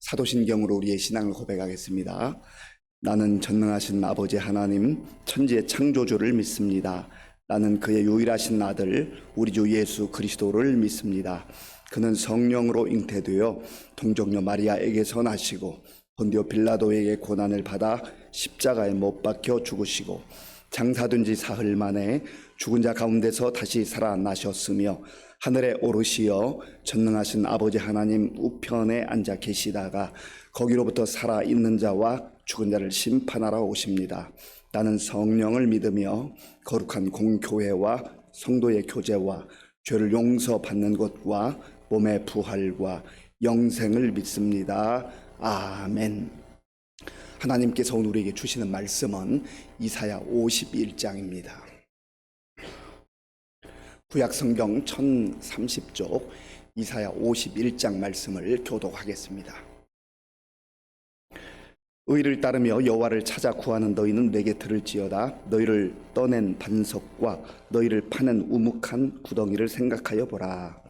사도신경으로 우리의 신앙을 고백하겠습니다. 나는 전능하신 아버지 하나님 천지의 창조주를 믿습니다. 나는 그의 유일하신 아들 우리 주 예수 그리스도를 믿습니다. 그는 성령으로 잉태되어 동정녀 마리아에게서 나시고 본디오 빌라도에게 고난을 받아 십자가에 못 박혀 죽으시고 장사된 지 사흘 만에 죽은 자 가운데서 다시 살아나셨으며 하늘에 오르시어 전능하신 아버지 하나님 우편에 앉아 계시다가 거기로부터 살아있는 자와 죽은 자를 심판하러 오십니다. 나는 성령을 믿으며 거룩한 공교회와 성도의 교제와 죄를 용서받는 것과 몸의 부활과 영생을 믿습니다. 아멘. 하나님께서 오늘 우리에게 주시는 말씀은 이사야 51장입니다. 구약성경 1030쪽 이사야 51장 말씀을 교독하겠습니다. 의를 따르며 여호와를 찾아 구하는 너희는 내게 들을지어다. 너희를 떠낸 반석과 너희를 파낸 우묵한 구덩이를 생각하여 보라.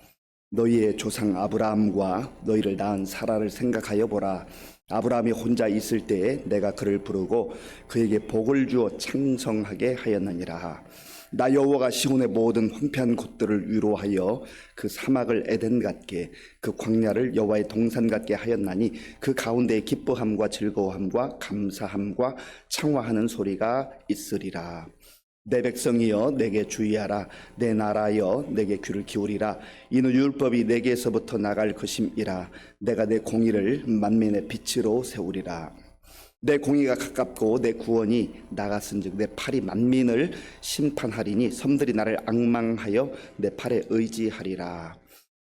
너희의 조상 아브라함과 너희를 낳은 사라를 생각하여 보라. 아브라함이 혼자 있을 때에 내가 그를 부르고 그에게 복을 주어 창성하게 하였느니라. 나 여호와가 시온의 모든 황폐한 곳들을 위로하여 그 사막을 에덴 같게 그 광야를 여호와의 동산 같게 하였나니 그 가운데에 기뻐함과 즐거움과 감사함과 창화하는 소리가 있으리라. 내 백성이여 내게 주의하라. 내 나라여 내게 귀를 기울이라. 이는 율법이 내게서부터 나갈 것임이라. 내가 내 공의를 만민의 빛으로 세우리라. 내 공의가 가깝고 내 구원이 나갔은즉 내 팔이 만민을 심판하리니 섬들이 나를 앙망하여 내 팔에 의지하리라.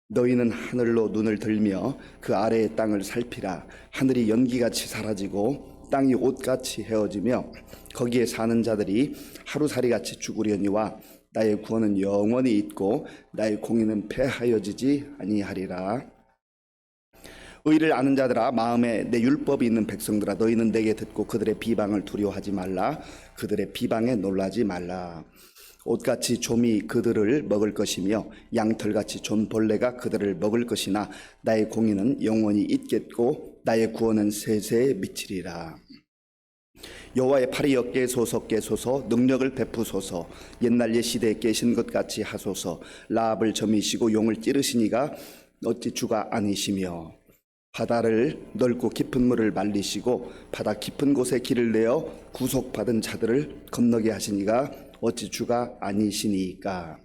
너희는 하늘로 눈을 들며 그 아래의 땅을 살피라. 하늘이 연기같이 사라지고 땅이 옷같이 헤어지며 거기에 사는 자들이 하루살이같이 죽으려니와 나의 구원은 영원히 있고 나의 공의는 패하여지지 아니하리라. 의를 아는 자들아, 마음에 내 율법이 있는 백성들아, 너희는 내게 듣고 그들의 비방을 두려워하지 말라. 그들의 비방에 놀라지 말라. 옷같이 좀이 그들을 먹을 것이며 양털같이 존벌레가 그들을 먹을 것이나 나의 공의는 영원히 있겠고 나의 구원은 세세에 미치리라. 여호와의 팔이 어깨에 솟게 능력을 베푸소서. 옛날 옛시대에 깨신 것 같이 하소서. 라합을 점이시고 용을 찌르시니가 어찌 주가 아니시며 바다를 넓고 깊은 물을 말리시고 바다 깊은 곳에 길을 내어 구속받은 자들을 건너게 하시니가 어찌 주가 아니시니까.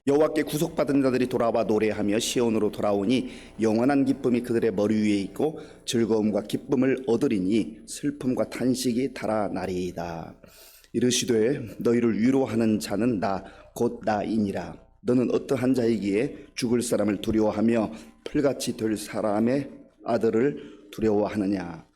여호와께 구속받은 자들이 돌아와 노래하며 시온으로 돌아오니 영원한 기쁨이 그들의 머리 위에 있고 즐거움과 기쁨을 얻으리니 슬픔과 탄식이 달아나리이다. 이르시되 너희를 위로하는 자는 나 곧 나이니라. 너는 어떠한 자이기에 죽을 사람을 두려워하며 풀같이 될 사람의 아들을 두려워하느냐.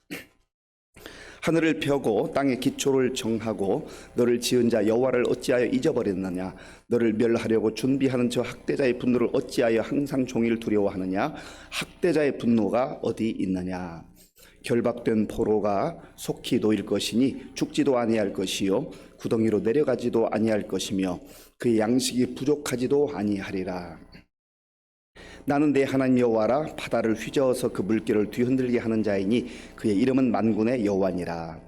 하늘을 펴고 땅의 기초를 정하고 너를 지은 자 여호와를 어찌하여 잊어버렸느냐. 너를 멸하려고 준비하는 저 학대자의 분노를 어찌하여 항상 종일 두려워하느냐. 학대자의 분노가 어디 있느냐. 결박된 포로가 속히 놓일 것이니 죽지도 아니할 것이요 구덩이로 내려가지도 아니할 것이며 그의 양식이 부족하지도 아니하리라. 나는 내 하나님 여호와라. 바다를 휘저어서 그 물결을 뒤흔들게 하는 자이니 그의 이름은 만군의 여호와니라.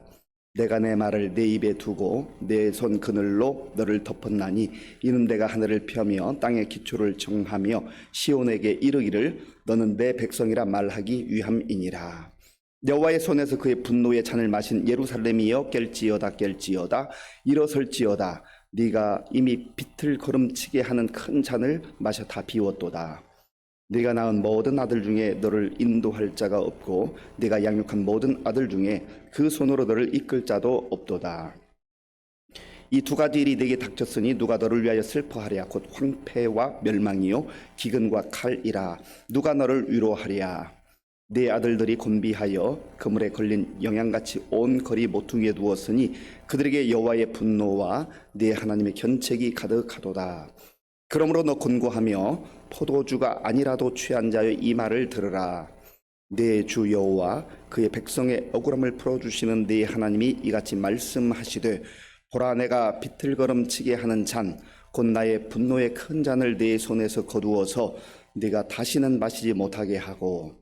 내가 내 말을 내 입에 두고 내 손 그늘로 너를 덮었나니 이는 내가 하늘을 펴며 땅의 기초를 정하며 시온에게 이르기를 너는 내 백성이라 말하기 위함이니라. 여호와의 손에서 그의 분노의 잔을 마신 예루살렘이여 깰지어다 일어설지어다. 네가 이미 비틀거름치게 하는 큰 잔을 마셔 다 비웠도다. 네가 낳은 모든 아들 중에 너를 인도할 자가 없고 네가 양육한 모든 아들 중에 그 손으로 너를 이끌 자도 없도다. 이 두 가지 일이 네게 닥쳤으니 누가 너를 위하여 슬퍼하랴. 곧 황폐와 멸망이요 기근과 칼이라. 누가 너를 위로하랴. 네 아들들이 곤비하여 그물에 걸린 영양같이 온 거리 모퉁이에 누웠으니 그들에게 여호와의 분노와 네 하나님의 견책이 가득하도다. 그러므로 너 곤고하며 포도주가 아니라도 취한 자의 이 말을 들으라. 네 주 여호와 그의 백성의 억울함을 풀어주시는 네 하나님이 이같이 말씀하시되 보라, 내가 비틀거름치게 하는 잔 곧 나의 분노의 큰 잔을 네 손에서 거두어서 네가 다시는 마시지 못하게 하고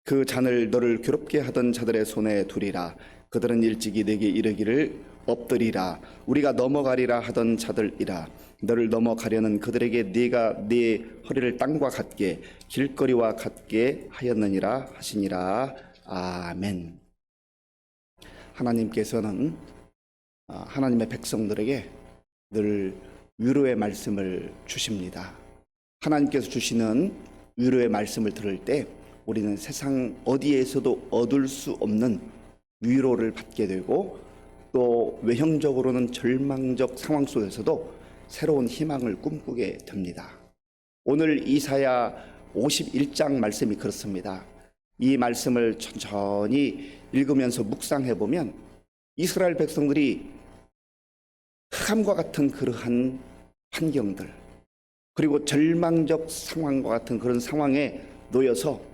그 잔을 너를 괴롭게 하던 자들의 손에 두리라. 그들은 일찍이 내게 이르기를 엎드리라. 우리가 넘어가리라 하던 자들이라. 너를 넘어가려는 그들에게 네가 네 허리를 땅과 같게 길거리와 같게 하였느니라 하시니라. 아멘. 하나님께서는 하나님의 백성들에게 늘 위로의 말씀을 주십니다. 하나님께서 주시는 위로의 말씀을 들을 때 우리는 세상 어디에서도 얻을 수 없는 위로를 받게 되고, 또 외형적으로는 절망적 상황 속에서도 새로운 희망을 꿈꾸게 됩니다. 오늘 이사야 51장 말씀이 그렇습니다. 이 말씀을 천천히 읽으면서 묵상해 보면 이스라엘 백성들이 흑암과 같은 그러한 환경들, 그리고 절망적 상황과 같은 그런 상황에 놓여서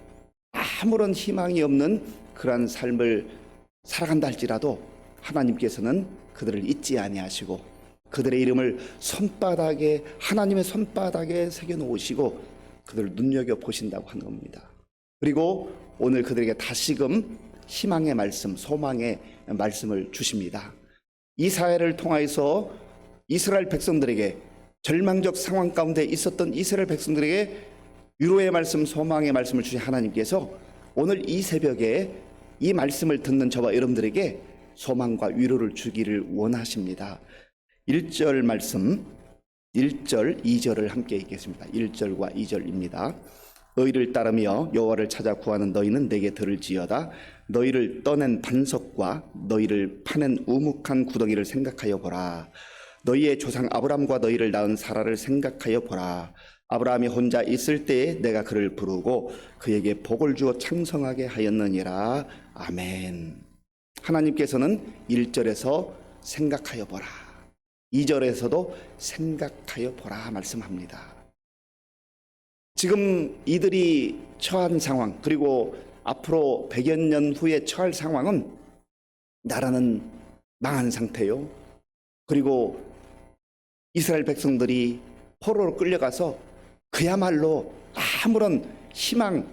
아무런 희망이 없는 그러한 삶을 살아간다 할지라도 하나님께서는 그들을 잊지 아니하시고 그들의 이름을 손바닥에, 하나님의 손바닥에 새겨 놓으시고 그들을 눈여겨 보신다고 하는 겁니다. 그리고 오늘 그들에게 다시금 희망의 말씀, 소망의 말씀을 주십니다. 이사야를 통하여서 이스라엘 백성들에게, 절망적 상황 가운데 있었던 이스라엘 백성들에게 위로의 말씀, 소망의 말씀을 주신 하나님께서 오늘 이 새벽에 이 말씀을 듣는 저와 여러분들에게 소망과 위로를 주기를 원하십니다. 1절 말씀, 1절, 2절을 함께 읽겠습니다. 1절과 2절입니다. 너희를 따르며 여호와를 찾아 구하는 너희는 내게 들을지어다. 너희를 떠낸 반석과 너희를 파낸 우묵한 구덩이를 생각하여 보라. 너희의 조상 아브람과 너희를 낳은 사라를 생각하여 보라. 아브라함이 혼자 있을 때에 내가 그를 부르고 그에게 복을 주어 창성하게 하였느니라. 아멘. 하나님께서는 1절에서 생각하여 보라, 2절에서도 생각하여 보라 말씀합니다. 지금 이들이 처한 상황, 그리고 앞으로 100여 년 후에 처할 상황은 나라는 망한 상태요. 그리고 이스라엘 백성들이 포로로 끌려가서 그야말로 아무런 희망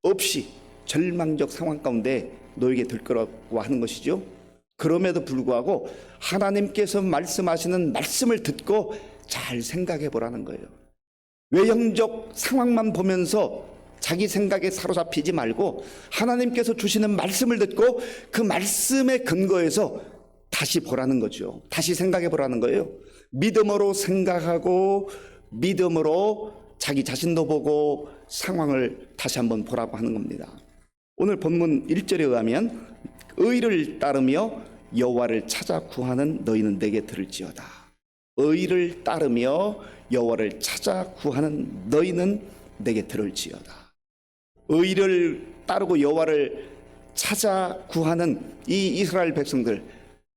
없이 절망적 상황 가운데 놓이게 될 거라고 하는 것이죠. 그럼에도 불구하고 하나님께서 말씀하시는 말씀을 듣고 잘 생각해 보라는 거예요. 외형적 상황만 보면서 자기 생각에 사로잡히지 말고 하나님께서 주시는 말씀을 듣고 그 말씀에 근거해서 다시 보라는 거죠. 다시 생각해 보라는 거예요. 믿음으로 생각하고 믿음으로 자기 자신도 보고 상황을 다시 한번 보라고 하는 겁니다. 오늘 본문 1절에 의하면 의를 따르며 여호와를 찾아 구하는 너희는 내게 들을지어다. 의를 따르며 여호와를 찾아 구하는 너희는 내게 들을지어다. 의를 따르고 여호와를 찾아 구하는 이 이스라엘 백성들,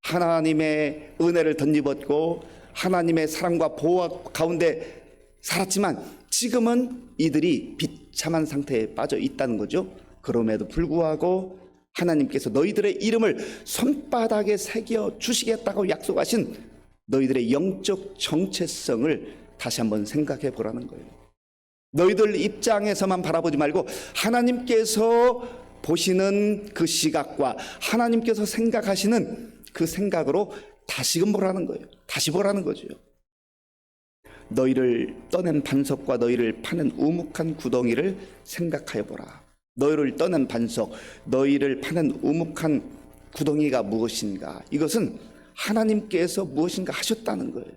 하나님의 은혜를 덧입었고 하나님의 사랑과 보호 가운데 살았지만 지금은 이들이 비참한 상태에 빠져 있다는 거죠. 그럼에도 불구하고 하나님께서 너희들의 이름을 손바닥에 새겨 주시겠다고 약속하신 너희들의 영적 정체성을 다시 한번 생각해 보라는 거예요. 너희들 입장에서만 바라보지 말고 하나님께서 보시는 그 시각과 하나님께서 생각하시는 그 생각으로 다시금 보라는 거예요. 다시 보라는 거죠. 너희를 떠낸 반석과 너희를 파는 우묵한 구덩이를 생각하여 보라. 너희를 떠낸 반석, 너희를 파는 우묵한 구덩이가 무엇인가? 이것은 하나님께서 무엇인가 하셨다는 거예요.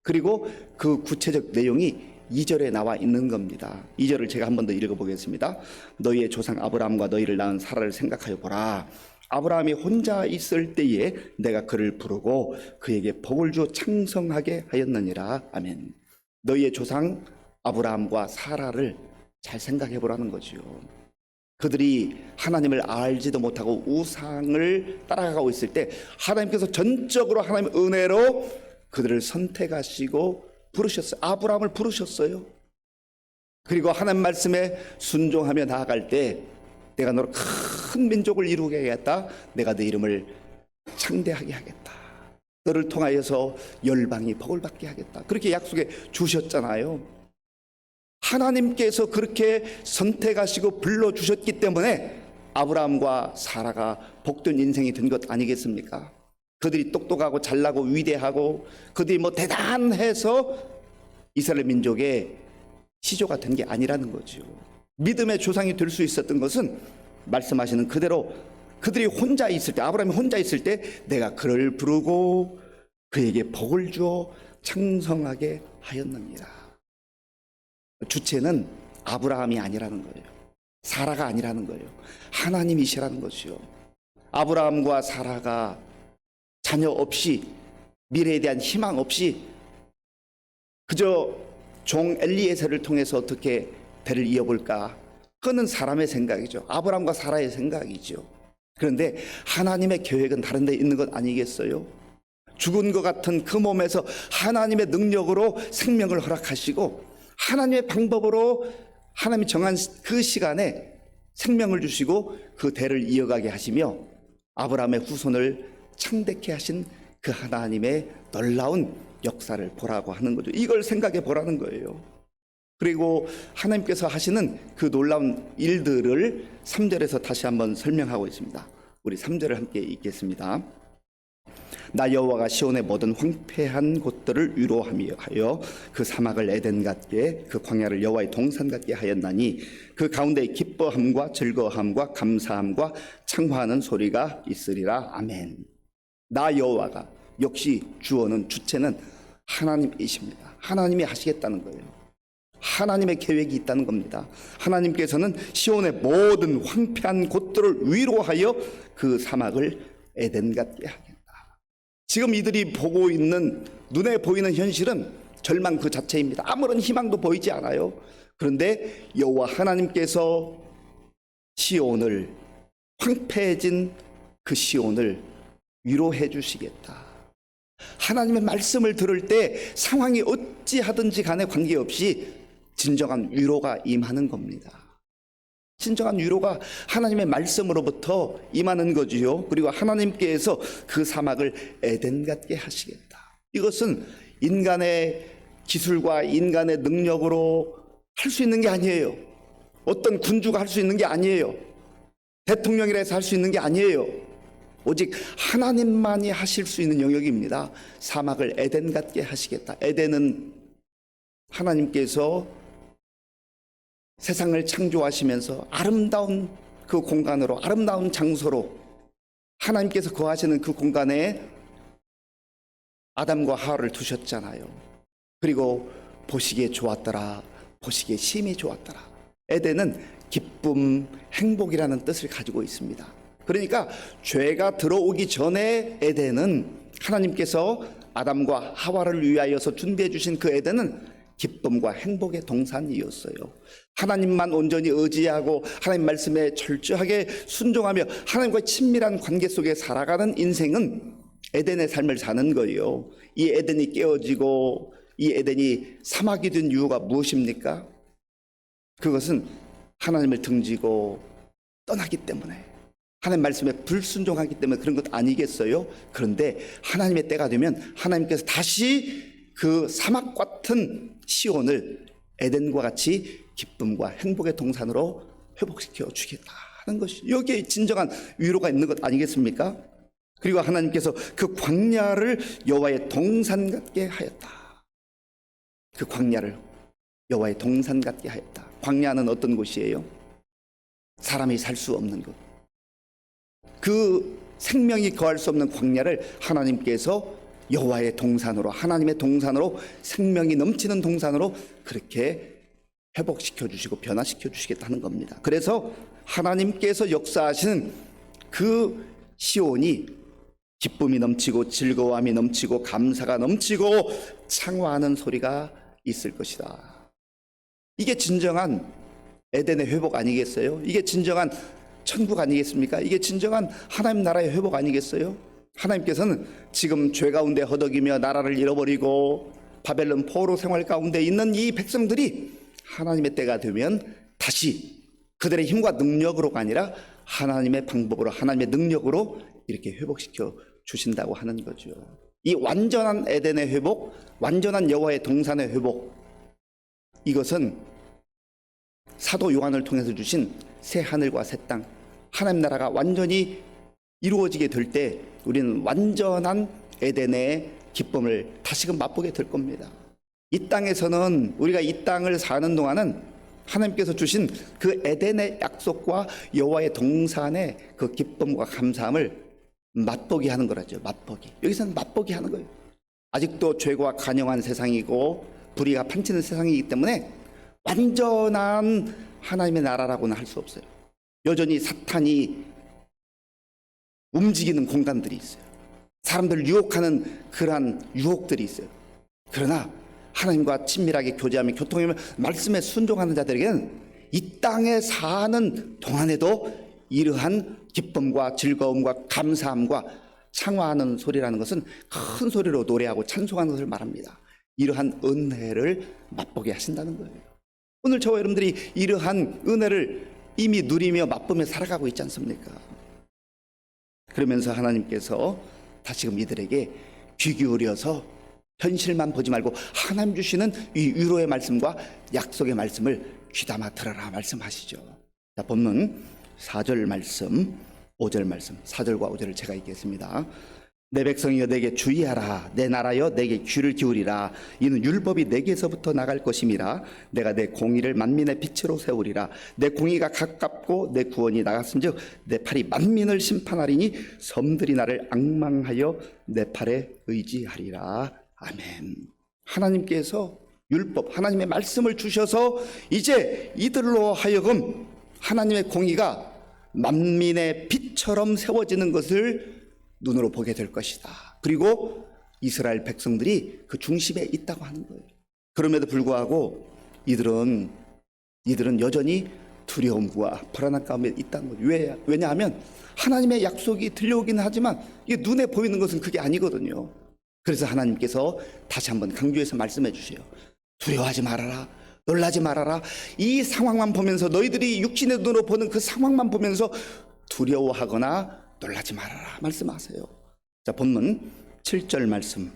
그리고 그 구체적 내용이 2절에 나와 있는 겁니다. 2절을 제가 한 번 더 읽어보겠습니다. 너희의 조상 아브라함과 너희를 낳은 사라를 생각하여 보라. 아브라함이 혼자 있을 때에 내가 그를 부르고 그에게 복을 주어 창성하게 하였느니라. 아멘. 너희의 조상 아브라함과 사라를 잘 생각해 보라는 거죠. 그들이 하나님을 알지도 못하고 우상을 따라가고 있을 때 하나님께서 전적으로 하나님의 은혜로 그들을 선택하시고 부르셨어요. 아브라함을 부르셨어요. 그리고 하나님 말씀에 순종하며 나아갈 때 내가 너로 큰 민족을 이루게 하겠다. 내가 네 이름을 창대하게 하겠다. 너를 통하여서 열방이 복을 받게 하겠다. 그렇게 약속해 주셨잖아요. 하나님께서 그렇게 선택하시고 불러주셨기 때문에 아브라함과 사라가 복된 인생이 된 것 아니겠습니까? 그들이 똑똑하고 잘나고 위대하고 그들이 대단해서 이스라엘 민족의 시조가 된 게 아니라는 거죠. 믿음의 조상이 될 수 있었던 것은 말씀하시는 그대로 그들이 혼자 있을 때, 아브라함이 혼자 있을 때 내가 그를 부르고 그에게 복을 주어 창성하게 하였느니라. 주체는 아브라함이 아니라는 거예요. 사라가 아니라는 거예요. 하나님이시라는 것이요. 아브라함과 사라가 자녀 없이, 미래에 대한 희망 없이 그저 종 엘리에셀을 통해서 어떻게 대를 이어볼까? 그거는 사람의 생각이죠. 아브라함과 사라의 생각이죠. 그런데 하나님의 계획은 다른 데 있는 것 아니겠어요? 죽은 것 같은 그 몸에서 하나님의 능력으로 생명을 허락하시고 하나님의 방법으로 하나님이 정한 그 시간에 생명을 주시고 그 대를 이어가게 하시며 아브라함의 후손을 창대케 하신 그 하나님의 놀라운 역사를 보라고 하는 거죠. 이걸 생각해 보라는 거예요. 그리고 하나님께서 하시는 그 놀라운 일들을 3절에서 다시 한번 설명하고 있습니다. 우리 3절을 함께 읽겠습니다. 나 여호와가 시온의 모든 황폐한 곳들을 위로하여 그 사막을 에덴 같게 그 광야를 여호와의 동산 같게 하였나니 그 가운데 기뻐함과 즐거함과 감사함과 창화하는 소리가 있으리라. 아멘. 나 여호와가, 역시 주어는 주체는 하나님이십니다. 하나님이 하시겠다는 거예요. 하나님의 계획이 있다는 겁니다. 하나님께서는 시온의 모든 황폐한 곳들을 위로하여 그 사막을 에덴 같게 하겠다. 지금 이들이 보고 있는, 눈에 보이는 현실은 절망 그 자체입니다. 아무런 희망도 보이지 않아요. 그런데 여호와 하나님께서 시온을, 황폐해진 그 시온을 위로해 주시겠다. 하나님의 말씀을 들을 때 상황이 어찌하든지 간에 관계없이 진정한 위로가 임하는 겁니다. 진정한 위로가 하나님의 말씀으로부터 임하는 거지요. 그리고 하나님께서 그 사막을 에덴 같게 하시겠다. 이것은 인간의 기술과 인간의 능력으로 할 수 있는 게 아니에요. 어떤 군주가 할 수 있는 게 아니에요. 대통령이라 해서 할 수 있는 게 아니에요. 오직 하나님만이 하실 수 있는 영역입니다. 사막을 에덴 같게 하시겠다. 에덴은 하나님께서 세상을 창조하시면서 아름다운 그 공간으로, 아름다운 장소로 하나님께서 거하시는 그 공간에 아담과 하와를 두셨잖아요. 그리고 보시기에 좋았더라, 보시기에 심히 좋았더라. 에덴은 기쁨, 행복이라는 뜻을 가지고 있습니다. 그러니까 죄가 들어오기 전에 에덴은, 하나님께서 아담과 하와를 위하여서 준비해 주신 그 에덴은 기쁨과 행복의 동산이었어요. 하나님만 온전히 의지하고 하나님 말씀에 철저하게 순종하며 하나님과 친밀한 관계 속에 살아가는 인생은 에덴의 삶을 사는 거예요. 이 에덴이 깨어지고 이 에덴이 사막이 된 이유가 무엇입니까? 그것은 하나님을 등지고 떠나기 때문에, 하나님 말씀에 불순종하기 때문에 그런 것 아니겠어요? 그런데 하나님의 때가 되면 하나님께서 다시 그 사막 같은 시온을 에덴과 같이 기쁨과 행복의 동산으로 회복시켜 주겠다 하는 것이, 여기에 진정한 위로가 있는 것 아니겠습니까? 그리고 하나님께서 그 광야를 여호와의 동산 같게 하였다. 그 광야를 여호와의 동산 같게 하였다. 광야는 어떤 곳이에요? 사람이 살 수 없는 곳. 그 생명이 거할 수 없는 광야를 하나님께서 여호와의 동산으로, 하나님의 동산으로, 생명이 넘치는 동산으로 그렇게 회복시켜 주시고 변화시켜 주시겠다는 겁니다. 그래서 하나님께서 역사하시는 그 시온이 기쁨이 넘치고 즐거움이 넘치고 감사가 넘치고 창화하는 소리가 있을 것이다. 이게 진정한 에덴의 회복 아니겠어요? 이게 진정한 천국 아니겠습니까? 이게 진정한 하나님 나라의 회복 아니겠어요? 하나님께서는 지금 죄 가운데 허덕이며 나라를 잃어버리고 바벨론 포로 생활 가운데 있는 이 백성들이 하나님의 때가 되면 다시 그들의 힘과 능력으로가 아니라 하나님의 방법으로, 하나님의 능력으로 이렇게 회복시켜 주신다고 하는 거죠. 이 완전한 에덴의 회복, 완전한 여호와의 동산의 회복, 이것은 사도 요한을 통해서 주신 새 하늘과 새 땅, 하나님 나라가 완전히 이루어지게 될 때 우리는 완전한 에덴의 기쁨을 다시금 맛보게 될 겁니다. 이 땅에서는 우리가 이 땅을 사는 동안은 하나님께서 주신 그 에덴의 약속과 여호와의 동산의 그 기쁨과 감사함을 맛보게 하는 거라죠. 맛보기. 여기서는 맛보게 하는 거예요. 아직도 죄가 간영한 세상이고 불의가 판치는 세상이기 때문에 완전한 하나님의 나라라고는 할 수 없어요. 여전히 사탄이 움직이는 공간들이 있어요. 사람들을 유혹하는 그러한 유혹들이 있어요. 그러나 하나님과 친밀하게 교제하며 교통하며 말씀에 순종하는 자들에게는 이 땅에 사는 동안에도 이러한 기쁨과 즐거움과 감사함과 창화하는 소리라는 것은 큰 소리로 노래하고 찬송하는 것을 말합니다. 이러한 은혜를 맛보게 하신다는 거예요. 오늘 저와 여러분들이 이러한 은혜를 이미 누리며 맛보며 살아가고 있지 않습니까? 그러면서 하나님께서 다시금 이들에게 귀 기울여서 현실만 보지 말고 하나님 주시는 이 위로의 말씀과 약속의 말씀을 귀담아 들어라 말씀하시죠. 자, 본문 4절 말씀, 5절 말씀, 4절과 5절을 제가 읽겠습니다. 내 백성이여 내게 주의하라. 내 나라여 내게 귀를 기울이라. 이는 율법이 내게서부터 나갈 것임이라. 내가 내 공의를 만민의 빛으로 세우리라. 내 공의가 가깝고 내 구원이 나갔은즉 내 팔이 만민을 심판하리니 섬들이 나를 앙망하여 내 팔에 의지하리라. 아멘. 하나님께서 율법, 하나님의 말씀을 주셔서 이제 이들로 하여금 하나님의 공의가 만민의 빛처럼 세워지는 것을 눈으로 보게 될 것이다. 그리고 이스라엘 백성들이 그 중심에 있다고 하는 거예요. 그럼에도 불구하고 이들은 여전히 두려움과 불안한 가운데 있다는 거예요. 왜냐하면 하나님의 약속이 들려오기는 하지만 이게 눈에 보이는 것은 그게 아니거든요. 그래서 하나님께서 다시 한번 강조해서 말씀해 주세요. 두려워하지 말아라. 놀라지 말아라. 이 상황만 보면서 너희들이 육신의 눈으로 보는 그 상황만 보면서 두려워하거나 놀라지 말아라 말씀하세요. 자, 본문 7절 말씀,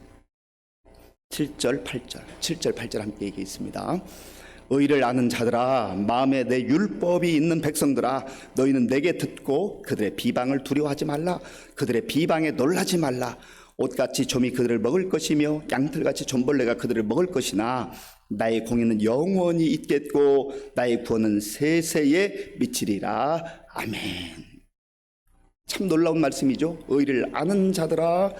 7절 8절 7절 8절 함께 얘기했습니다. 의를 아는 자들아, 마음에 내 율법이 있는 백성들아, 너희는 내게 듣고 그들의 비방을 두려워하지 말라. 그들의 비방에 놀라지 말라. 옷같이 좀이 그들을 먹을 것이며 양털같이 좀벌레가 그들을 먹을 것이나 나의 공의는 영원히 있겠고 나의 구원은 세세에 미치리라. 아멘. 참 놀라운 말씀이죠. 의를 아는 자들아,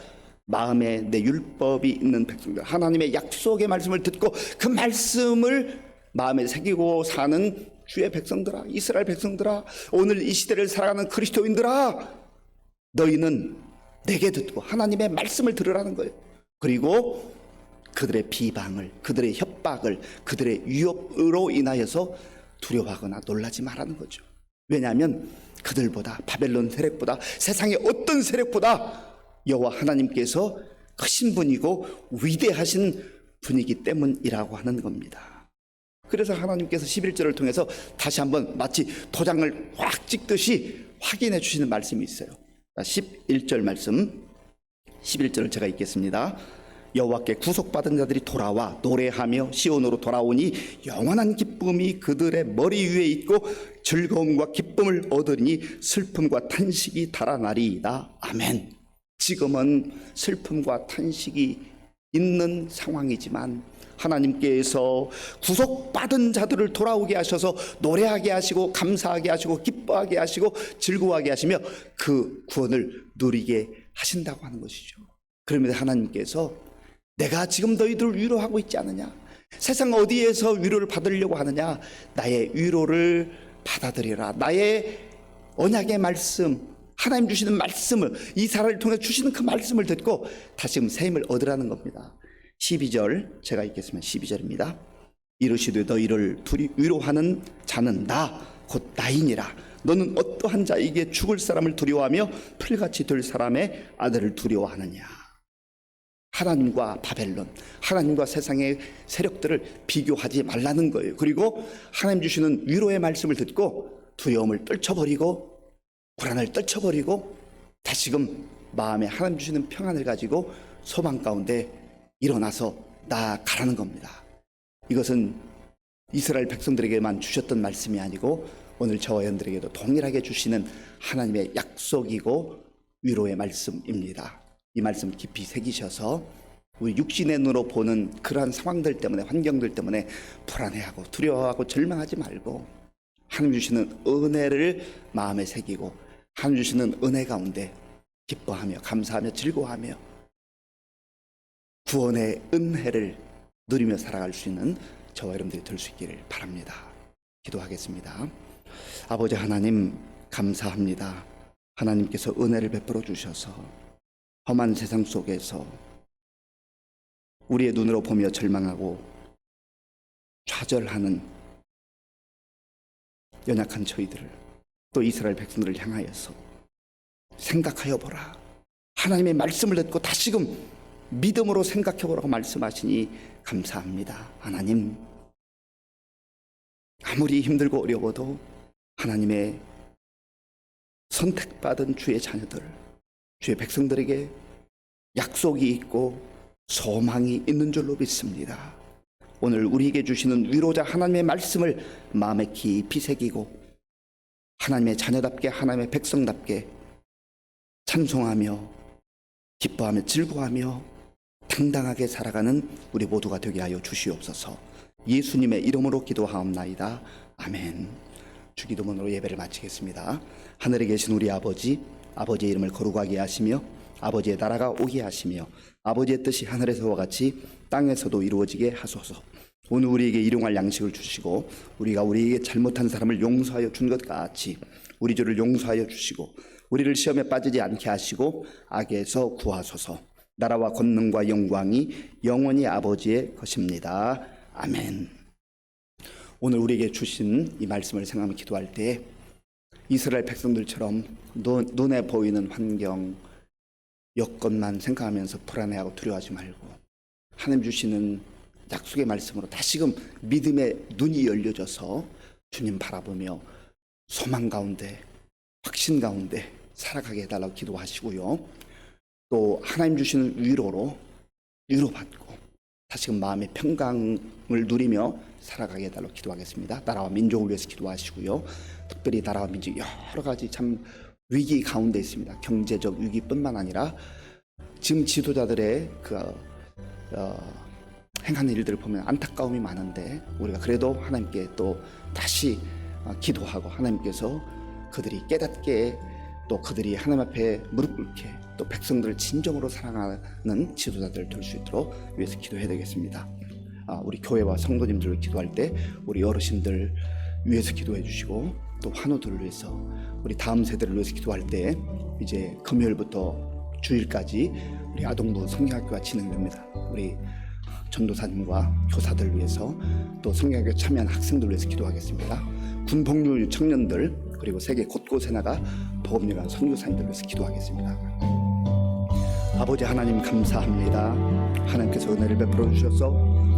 마음에 내 율법이 있는 백성들, 하나님의 약속의 말씀을 듣고 그 말씀을 마음에 새기고 사는 주의 백성들아, 이스라엘 백성들아, 오늘 이 시대를 살아가는 그리스도인들아, 너희는 내게 듣고 하나님의 말씀을 들으라는 거예요. 그리고 그들의 비방을, 그들의 협박을, 그들의 위협으로 인하여서 두려워하거나 놀라지 말라는 거죠. 왜냐하면 그들보다, 바벨론 세력보다, 세상의 어떤 세력보다 여호와 하나님께서 크신 분이고 위대하신 분이기 때문이라고 하는 겁니다. 그래서 하나님께서 11절을 통해서 다시 한번 마치 도장을 확 찍듯이 확인해 주시는 말씀이 있어요. 11절 말씀, 11절을 제가 읽겠습니다. 여호와께 구속받은 자들이 돌아와 노래하며 시온으로 돌아오니 영원한 기쁨이 그들의 머리 위에 있고 즐거움과 기쁨을 얻으니 슬픔과 탄식이 달아나리이다. 아멘. 지금은 슬픔과 탄식이 있는 상황이지만 하나님께서 구속받은 자들을 돌아오게 하셔서 노래하게 하시고 감사하게 하시고 기뻐하게 하시고 즐거워하게 하시며 그 구원을 누리게 하신다고 하는 것이죠. 그러면 하나님께서 내가 지금 너희들을 위로하고 있지 않느냐? 세상 어디에서 위로를 받으려고 하느냐? 나의 위로를 받아들이라. 나의 언약의 말씀, 하나님 주시는 말씀을, 이스라엘을 통해 주시는 그 말씀을 듣고 다시금 새 힘을 얻으라는 겁니다. 12절 제가 읽겠습니다. 12절입니다. 이르시되 너희를 위로하는 자는 나 곧 나이니라. 너는 어떠한 자에게 죽을 사람을 두려워하며 풀같이 될 사람의 아들을 두려워하느냐? 하나님과 바벨론, 하나님과 세상의 세력들을 비교하지 말라는 거예요. 그리고 하나님 주시는 위로의 말씀을 듣고 두려움을 떨쳐버리고 불안을 떨쳐버리고 다시금 마음에 하나님 주시는 평안을 가지고 소망 가운데 일어나서 나아가라는 겁니다. 이것은 이스라엘 백성들에게만 주셨던 말씀이 아니고 오늘 저와 여러분들에게도 동일하게 주시는 하나님의 약속이고 위로의 말씀입니다. 이 말씀 깊이 새기셔서 우리 육신의 눈으로 보는 그러한 상황들 때문에, 환경들 때문에 불안해하고 두려워하고 절망하지 말고 하나님 주시는 은혜를 마음에 새기고 하나님 주시는 은혜 가운데 기뻐하며 감사하며 즐거워하며 구원의 은혜를 누리며 살아갈 수 있는 저와 여러분들이 될 수 있기를 바랍니다. 기도하겠습니다. 아버지 하나님, 감사합니다. 하나님께서 은혜를 베풀어 주셔서 험한 세상 속에서 우리의 눈으로 보며 절망하고 좌절하는 연약한 저희들을, 또 이스라엘 백성들을 향하여서 생각하여 보라. 하나님의 말씀을 듣고 다시금 믿음으로 생각해 보라고 말씀하시니 감사합니다. 하나님, 아무리 힘들고 어려워도 하나님의 선택받은 주의 자녀들, 주의 백성들에게 약속이 있고 소망이 있는 줄로 믿습니다. 오늘 우리에게 주시는 위로자 하나님의 말씀을 마음에 깊이 새기고 하나님의 자녀답게, 하나님의 백성답게 찬송하며 기뻐하며 즐거워하며 당당하게 살아가는 우리 모두가 되게 하여 주시옵소서. 예수님의 이름으로 기도하옵나이다. 아멘. 주기도문으로 예배를 마치겠습니다. 하늘에 계신 우리 아버지, 아버지의 이름을 거룩하게 하시며 아버지의 나라가 오게 하시며 아버지의 뜻이 하늘에서와 같이 땅에서도 이루어지게 하소서. 오늘 우리에게 일용할 양식을 주시고 우리가 우리에게 잘못한 사람을 용서하여 준 것 같이 우리 죄를 용서하여 주시고 우리를 시험에 빠지지 않게 하시고 악에서 구하소서. 나라와 권능과 영광이 영원히 아버지의 것입니다. 아멘. 오늘 우리에게 주신 이 말씀을 생각하며 기도할 때 이스라엘 백성들처럼 눈에 보이는 환경, 여건만 생각하면서 불안해하고 두려워하지 말고 하나님 주시는 약속의 말씀으로 다시금 믿음의 눈이 열려져서 주님 바라보며 소망 가운데, 확신 가운데 살아가게 해달라고 기도하시고요. 또 하나님 주시는 위로로 위로받고 다시금 마음의 평강을 누리며 살아가게 해달라고 기도하겠습니다. 나라와 민족을 위해서 기도하시고요. 특별히 나라와 민족 여러 가지 참 위기 가운데 있습니다. 경제적 위기뿐만 아니라 지금 지도자들의 행하는 일들을 보면 안타까움이 많은데 우리가 그래도 하나님께 또 다시 기도하고 하나님께서 그들이 깨닫게 또 그들이 하나님 앞에 무릎 꿇게 또 백성들을 진정으로 사랑하는 지도자들 될 수 있도록 위해서 기도해야 되겠습니다. 우리 교회와 성도님들을 기도할 때 우리 어르신들 위해서 기도해 주시고 또 환우들을 위해서 우리 다음 세대를 위해서 기도할 때 이제 금요일부터 주일까지 우리 아동부 성경학교가 진행됩니다. 우리 전도사님과 교사들 위해서 또 성경학교 참여한 학생들 위해서 기도하겠습니다. 군복무 청년들 그리고 세계 곳곳에 나가 복음요한 선교사님들 위해서 기도하겠습니다. 아버지 하나님 감사합니다. 하나님께서 은혜를 베풀어 주셔서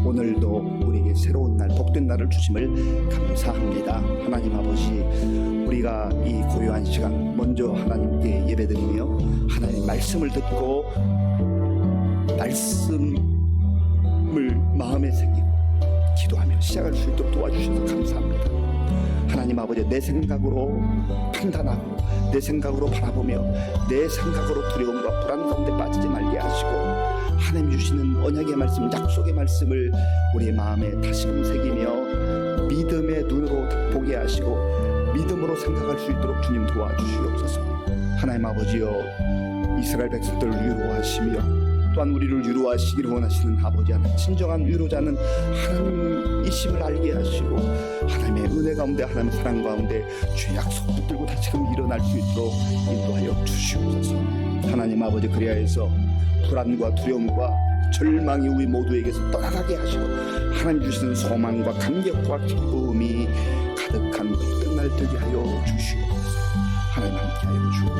오늘도 우리에게 새로운 날, 복된 날을 주심을 감사합니다. 하나님 아버지, 우리가 이 고요한 시간 먼저 하나님께 예배드리며 하나님 말씀을 듣고 말씀을 마음에 새기고 기도하며 시작할 수 있도록 도와주셔서 감사합니다. 하나님 아버지, 내 생각으로 판단하고 내 생각으로 바라보며 내 생각으로 두려움과 불안 가운데 빠지지 말게 하시고 하나님 주시는 언약의 말씀, 약속의 말씀을 우리의 마음에 다시금 새기며 믿음의 눈으로 보게 하시고 믿음으로 생각할 수 있도록 주님 도와주시옵소서. 하나님 아버지여, 이스라엘 백성들을 위로하시며 또한 우리를 위로하시기를 원하시는 아버지 하나님, 진정한 위로자는 하나님이심을 알게 하시고 하나님의 은혜 가운데, 하나님의 사랑 가운데 주의 약속 붙들고 다시금 일어날 수 있도록 인도하여 주시옵소서. 하나님 아버지, 그리하여서 불안과 두려움과 절망이 우리 모두에게서 떠나가게 하시고 하나님 주시는 소망과 감격과 기쁨이 가득한 복된 날 되게 하여 주시옵소서. 하나님 함께 하여 주옵소서.